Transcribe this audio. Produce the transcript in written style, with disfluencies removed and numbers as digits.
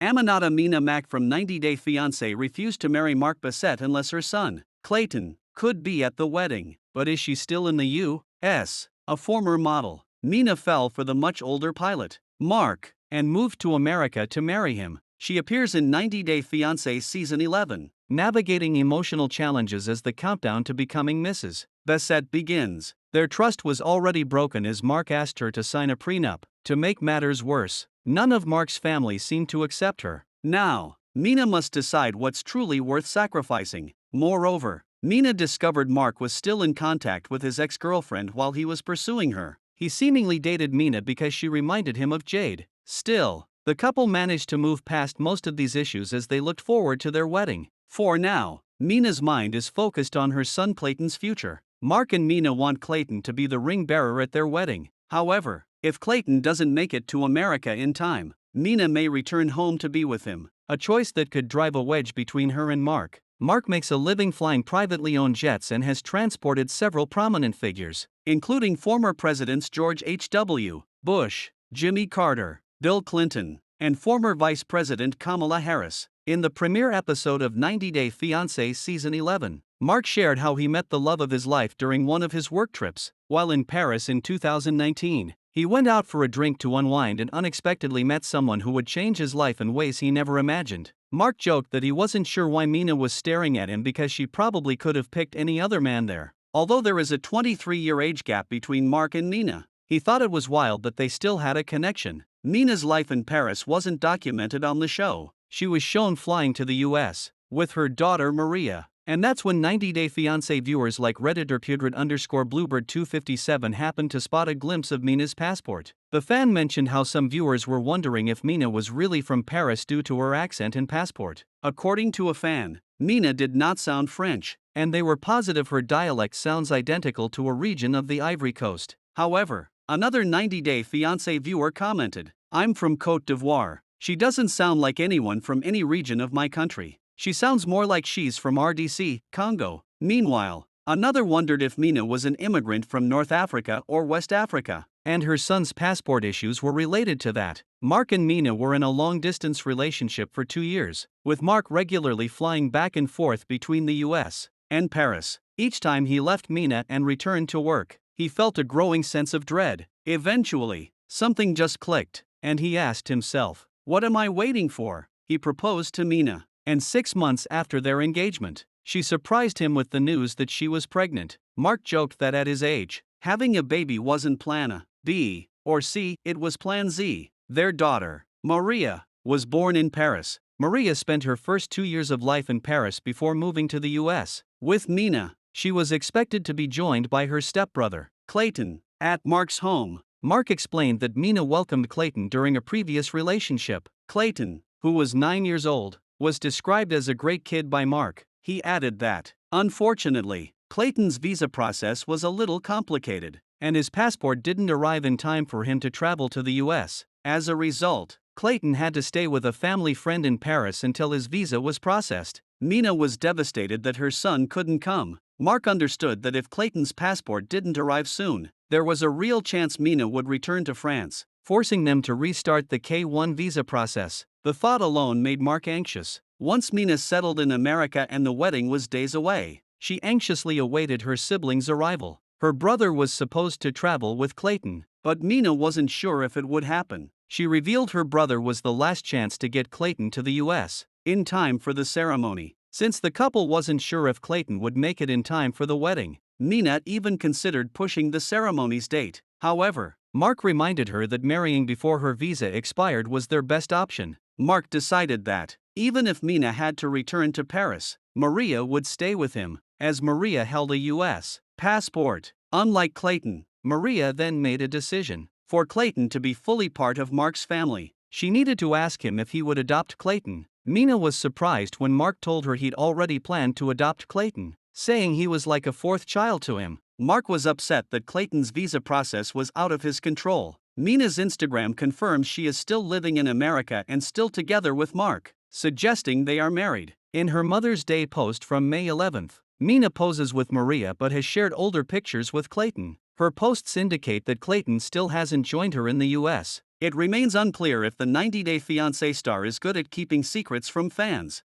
Aminata Mina Mack from 90 Day Fiancé refused to marry Mark unless her son, Clayton, could be at the wedding. But is she still in the U.S.? A former model, Mina fell for the much older pilot, Mark, and moved to America to marry him. She appears in 90 Day Fiancé Season 11, navigating emotional challenges as the countdown to becoming Mrs. Bassett begins. Their trust was already broken as Mark asked her to sign a prenup. To make matters worse, none of Mark's family seemed to accept her. Now, Mina must decide what's truly worth sacrificing. Moreover, Mina discovered Mark was still in contact with his ex-girlfriend while he was pursuing her. He seemingly dated Mina because she reminded him of Jade. Still, the couple managed to move past most of these issues as they looked forward to their wedding. For now, Mina's mind is focused on her son Clayton's future. Mark and Mina want Clayton to be the ring bearer at their wedding. However, if Clayton doesn't make it to America in time, Mina may return home to be with him, a choice that could drive a wedge between her and Mark. Mark makes a living flying privately owned jets and has transported several prominent figures, including former presidents George H.W. Bush, Jimmy Carter, Bill Clinton, and former Vice President Kamala Harris. In the premiere episode of 90 Day Fiancé Season 11, Mark shared how he met the love of his life during one of his work trips. While in Paris in 2019, he went out for a drink to unwind and unexpectedly met someone who would change his life in ways he never imagined. Mark joked that he wasn't sure why Mina was staring at him because she probably could have picked any other man there. Although there is a 23-year age gap between Mark and Mina, he thought it was wild that they still had a connection. Mina's life in Paris wasn't documented on the show. She was shown flying to the US with her daughter Maria. And that's when 90 Day Fiancé viewers like Redditor Pudred_Bluebird257 happened to spot a glimpse of Mina's passport. The fan mentioned how some viewers were wondering if Mina was really from Paris due to her accent and passport. According to a fan, Mina did not sound French, and they were positive her dialect sounds identical to a region of the Ivory Coast. However, another 90 Day Fiancé viewer commented, "I'm from Côte d'Ivoire. She doesn't sound like anyone from any region of my country. She sounds more like she's from RDC, Congo." Meanwhile, another wondered if Mina was an immigrant from North Africa or West Africa, and her son's passport issues were related to that. Mark and Mina were in a long-distance relationship for 2 years, with Mark regularly flying back and forth between the US and Paris. Each time he left Mina and returned to work, he felt a growing sense of dread. Eventually, something just clicked, and he asked himself, "What am I waiting for?" He proposed to Mina. And 6 months after their engagement, she surprised him with the news that she was pregnant. Mark joked that at his age, having a baby wasn't plan B or C, it was plan Z. Their daughter, Maria, was born in Paris. Maria spent her first 2 years of life in Paris before moving to the US. With Mina, she was expected to be joined by her stepbrother, Clayton, at Mark's home. Mark explained that Mina welcomed Clayton during a previous relationship. Clayton, who was 9 years old, was described as a great kid by Mark. He added that, unfortunately, Clayton's visa process was a little complicated, and his passport didn't arrive in time for him to travel to the US. As a result, Clayton had to stay with a family friend in Paris until his visa was processed. Mina was devastated that her son couldn't come. Mark understood that if Clayton's passport didn't arrive soon, there was a real chance Mina would return to France, forcing them to restart the K-1 visa process. The thought alone made Mark anxious. Once Mina settled in America and the wedding was days away, she anxiously awaited her siblings' arrival. Her brother was supposed to travel with Clayton, but Mina wasn't sure if it would happen. She revealed her brother was the last chance to get Clayton to the US in time for the ceremony. Since the couple wasn't sure if Clayton would make it in time for the wedding, Mina even considered pushing the ceremony's date. However, Mark reminded her that marrying before her visa expired was their best option. Mark decided that, even if Mina had to return to Paris, Maria would stay with him, as Maria held a US passport. Unlike Clayton, Maria then made a decision. For Clayton to be fully part of Mark's family, she needed to ask him if he would adopt Clayton. Mina was surprised when Mark told her he'd already planned to adopt Clayton, saying he was like a fourth child to him. Mark was upset that Clayton's visa process was out of his control. Mina's Instagram confirms she is still living in America and still together with Mark, suggesting they are married. In her Mother's Day post from May 11th, Mina poses with Maria but has shared older pictures with Clayton. Her posts indicate that Clayton still hasn't joined her in the US. It remains unclear if the 90 Day Fiancé star is good at keeping secrets from fans.